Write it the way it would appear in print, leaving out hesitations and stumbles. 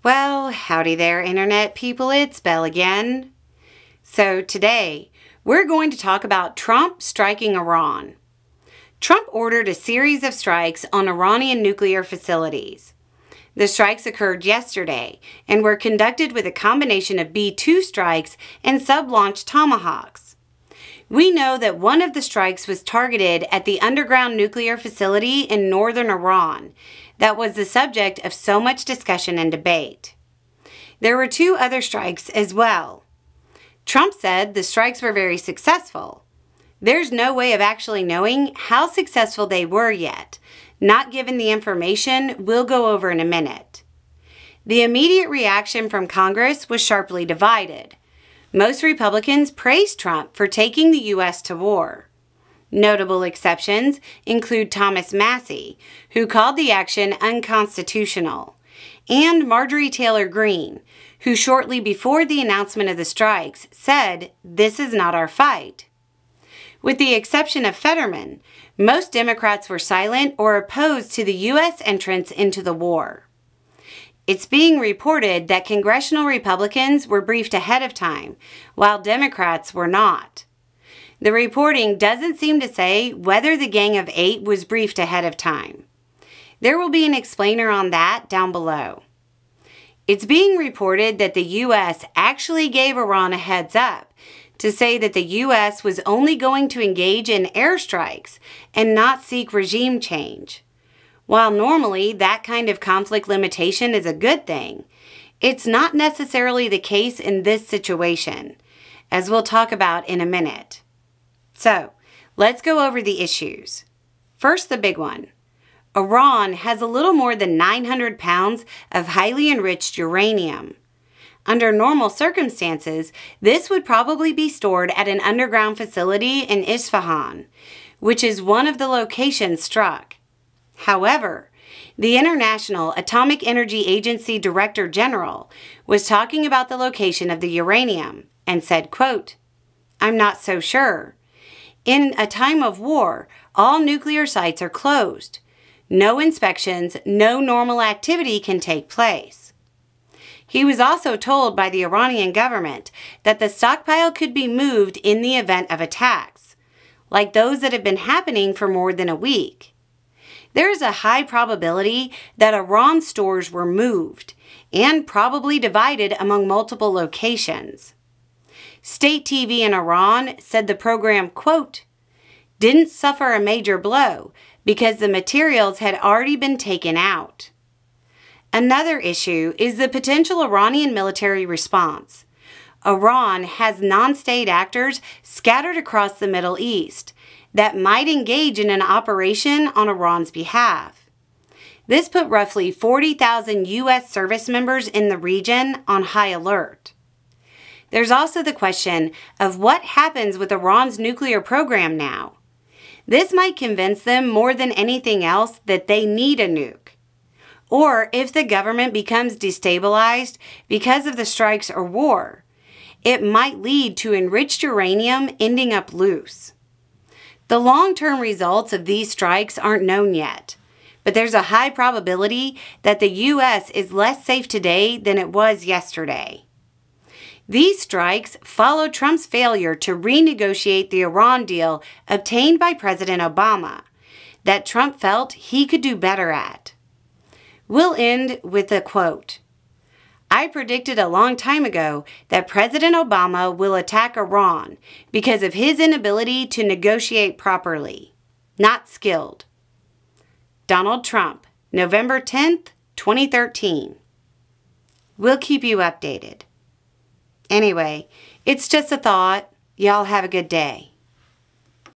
Well, howdy there, Internet people. It's Belle again. So today, we're going to talk about Trump striking Iran. Trump ordered a series of strikes on Iranian nuclear facilities. The strikes occurred yesterday and were conducted with a combination of B-2 strikes and sub-launched Tomahawks. We know that one of the strikes was targeted at the underground nuclear facility in northern Iran that was the subject of so much discussion and debate. There were two other strikes as well. Trump said the strikes were very successful. There's no way of actually knowing how successful they were yet, not given the information we'll go over in a minute. The immediate reaction from Congress was sharply divided. Most Republicans praised Trump for taking the U.S. to war. Notable exceptions include Thomas Massie, who called the action unconstitutional, and Marjorie Taylor Greene, who shortly before the announcement of the strikes said, "This is not our fight." With the exception of Fetterman, most Democrats were silent or opposed to the U.S. entrance into the war. It's being reported that congressional Republicans were briefed ahead of time, while Democrats were not. The reporting doesn't seem to say whether the Gang of Eight was briefed ahead of time. There will be an explainer on that down below. It's being reported that the U.S. actually gave Iran a heads up to say that the U.S. was only going to engage in airstrikes and not seek regime change. While normally that kind of conflict limitation is a good thing, it's not necessarily the case in this situation, as we'll talk about in a minute. So, let's go over the issues. First, the big one. Iran has a little more than 900 pounds of highly enriched uranium. Under normal circumstances, this would probably be stored at an underground facility in Isfahan, which is one of the locations struck. However, the International Atomic Energy Agency Director General was talking about the location of the uranium and said, quote, "I'm not so sure. In a time of war, all nuclear sites are closed. No inspections, no normal activity can take place." He was also told by the Iranian government that the stockpile could be moved in the event of attacks, like those that have been happening for more than a week. There is a high probability that Iran's stores were moved and probably divided among multiple locations. State TV in Iran said the program, quote, "didn't suffer a major blow because the materials had already been taken out." Another issue is the potential Iranian military response. Iran has non-state actors scattered across the Middle East that might engage in an operation on Iran's behalf. This put roughly 40,000 U.S. service members in the region on high alert. There's also the question of what happens with Iran's nuclear program now. This might convince them more than anything else that they need a nuke. Or if the government becomes destabilized because of the strikes or war, it might lead to enriched uranium ending up loose. The long-term results of these strikes aren't known yet, but there's a high probability that the U.S. is less safe today than it was yesterday. These strikes follow Trump's failure to renegotiate the Iran deal obtained by President Obama that Trump felt he could do better at. We'll end with a quote. "I predicted a long time ago that President Obama will attack Iran because of his inability to negotiate properly. Not skilled." Donald Trump, November 10th, 2013. We'll keep you updated. Anyway, it's just a thought. Y'all have a good day.